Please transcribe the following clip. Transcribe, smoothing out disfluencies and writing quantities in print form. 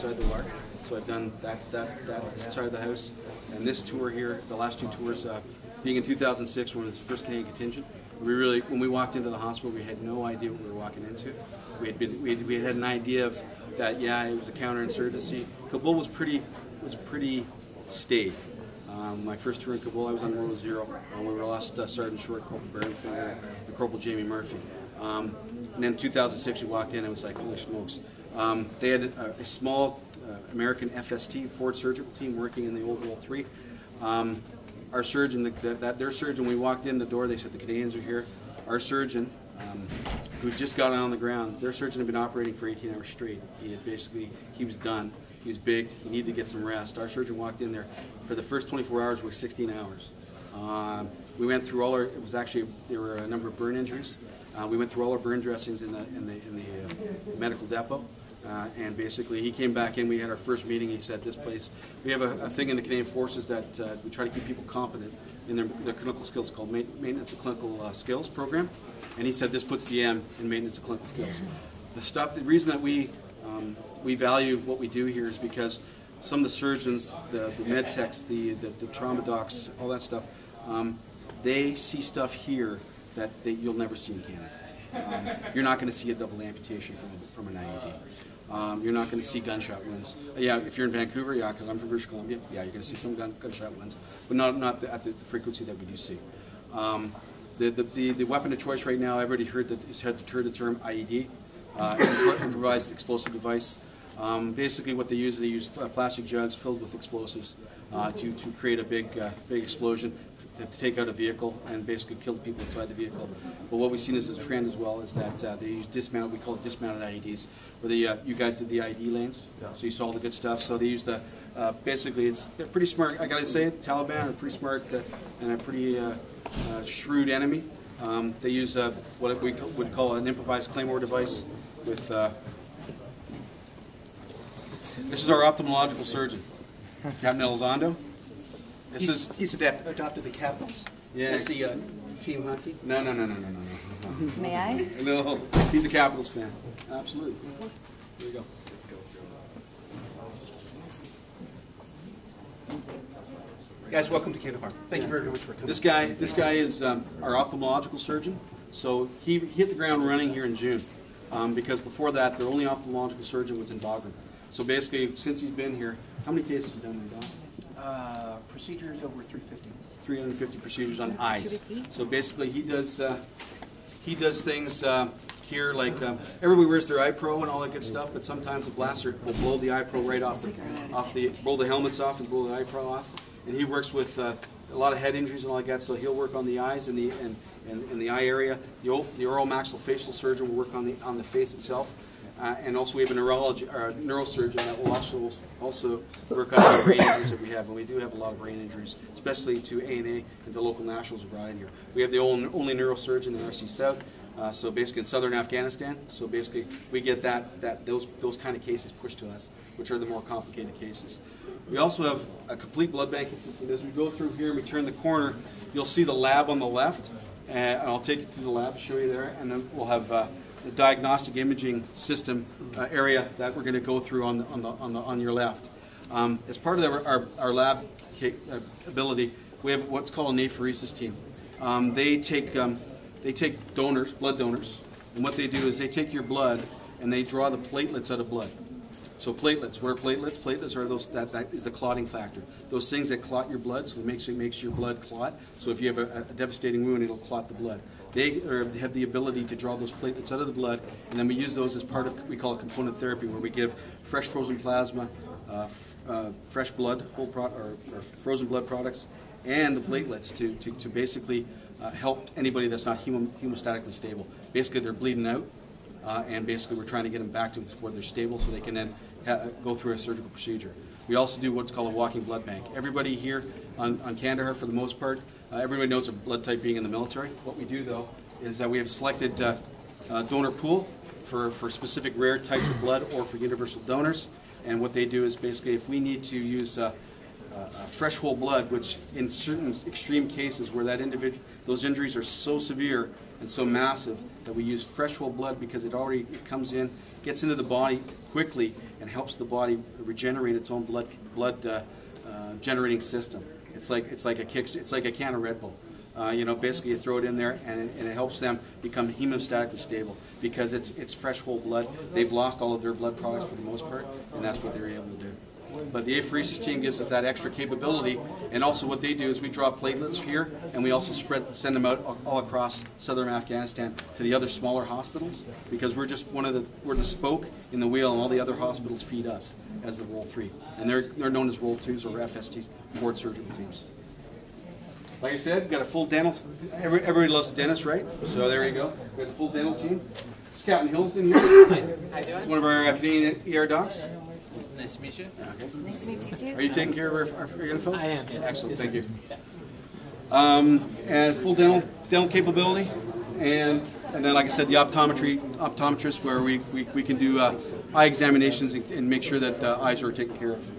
outside the water. So I've done that side of the house. And this tour here, the last two tours, being in 2006, when it was the first Canadian contingent, when we walked into the hospital, we had no idea what we were walking into. We had an idea of that, yeah, it was a counterinsurgency. Kabul was pretty staid. My first tour in Kabul, I was on World 0. We lost Sergeant Short, Corporal Barrenfinger, and Corporal Jamie Murphy. And then in 2006, we walked in and it was like, holy smokes. They had a small American FST, Forward Surgical Team, working in the old World 3. Our surgeon, their surgeon, when we walked in the door, they said the Canadians are here. Our surgeon, who just got on the ground, their surgeon had been operating for 18 hours straight. He was done. He was big. He needed to get some rest. Our surgeon walked in there. For the first 24 hours were 16 hours. We went through all our. It was actually there were a number of burn injuries. We went through all our burn dressings in the medical depot. And basically, he came back in. We had our first meeting. He said, "This place, we have a thing in the Canadian Forces that we try to keep people competent in their clinical skills called Maintenance of Clinical Skills Program." And he said, "This puts the M in Maintenance of Clinical Skills." The reason that we value what we do here is because some of the surgeons, the med techs, the trauma docs, all that stuff, they see stuff here that you'll never see in Canada. You're not going to see a double amputation from an IED. You're not going to see gunshot wounds. Yeah, if you're in Vancouver, yeah, because I'm from British Columbia, yeah, you're going to see some gunshot wounds, but not at the frequency that we do see. The weapon of choice right now, everybody heard the term IED, improvised explosive device. Basically, what they use plastic jugs filled with explosives to create a big explosion to take out a vehicle and basically kill the people inside the vehicle. But what we've seen as a trend as well is that they use dismounted, we call it dismounted IEDs, where you guys did the IED lanes, so you saw all the good stuff. So they use basically they're pretty smart. I gotta say, Taliban are pretty smart and a pretty shrewd enemy. They use what we would call an improvised claymore device with. This is our ophthalmological surgeon, Captain Elizondo. He's adopted the Capitals. Yeah. Is he team hockey? No. May I? No, he's a Capitals fan. Absolutely. There you go. Guys, welcome to Kandahar. Thank you very much for coming. This guy is our ophthalmological surgeon. So he hit the ground running here in June, because before that, their only ophthalmological surgeon was in Bagram. So basically, since he's been here, how many cases have you done, Don? Procedures over 350. 350 procedures on eyes. So basically, he does things here like everybody wears their eye pro and all that good stuff, but sometimes the blaster will blow the eye pro right off blow the helmets off and blow the eye pro off. And he works with a lot of head injuries and all like that, so he'll work on the eyes and the eye area. The oral maxillofacial surgeon will work on the face itself. And also we have a neurosurgeon that will also work on the brain injuries that we have, and we do have a lot of brain injuries, especially to ANA and to local nationals who brought in here. We have the only neurosurgeon in RC South, so basically in southern Afghanistan. So basically we get those kind of cases pushed to us, which are the more complicated cases. We also have a complete blood banking system. As we go through here and we turn the corner, you'll see the lab on the left, and I'll take you through the lab, show you there, and then we'll have the diagnostic imaging system area that we're going to go through on your left. As part of our lab ability, we have what's called an apheresis team. They take donors, blood donors, and what they do is they take your blood and they draw the platelets out of blood. So platelets, what are platelets? Platelets are that is the clotting factor. Those things that clot your blood, so it makes your blood clot. So if you have a devastating wound, it'll clot the blood. They have the ability to draw those platelets out of the blood, and then we use those as part of, we call it component therapy, where we give fresh frozen plasma, fresh blood, or frozen blood products, and the platelets to basically help anybody that's not hemostatically stable. Basically, they're bleeding out, and basically we're trying to get them back to where they're stable so they can then go through a surgical procedure. We also do what's called a walking blood bank. Everybody here on Kandahar, for the most part, everybody knows a blood type being in the military. What we do, though, is that we have selected donor pool for specific rare types of blood or for universal donors. And what they do is basically if we need to use fresh whole blood, which in certain extreme cases where those injuries are so severe and so massive that we use fresh whole blood because it comes in, gets into the body quickly and helps the body regenerate its own blood generating system. It's like a can of Red Bull. Basically you throw it in there and it helps them become hemostatically stable because it's fresh whole blood. They've lost all of their blood products for the most part, and that's what they're able to do. But the apheresis team gives us that extra capability, and also what they do is we draw platelets here, and we also send them out all across southern Afghanistan to the other smaller hospitals, because we're the spoke in the wheel, and all the other hospitals feed us as the Role 3, and they're known as Role 2s or FSTs, board surgical teams. Like I said, we've got a full dental. Everybody loves a dentist, right? So there you go. We've got a full dental team. It's Captain Hillsden here. How you doing? He's one of our Canadian ER docs. Nice to meet you. Okay. Nice to meet you too. Are you taking care of our info? I am, yes. Excellent, Yes, thank you. Yeah. And full dental capability, and then like I said, the optometrist, where we can do eye examinations and make sure that eyes are taken care of.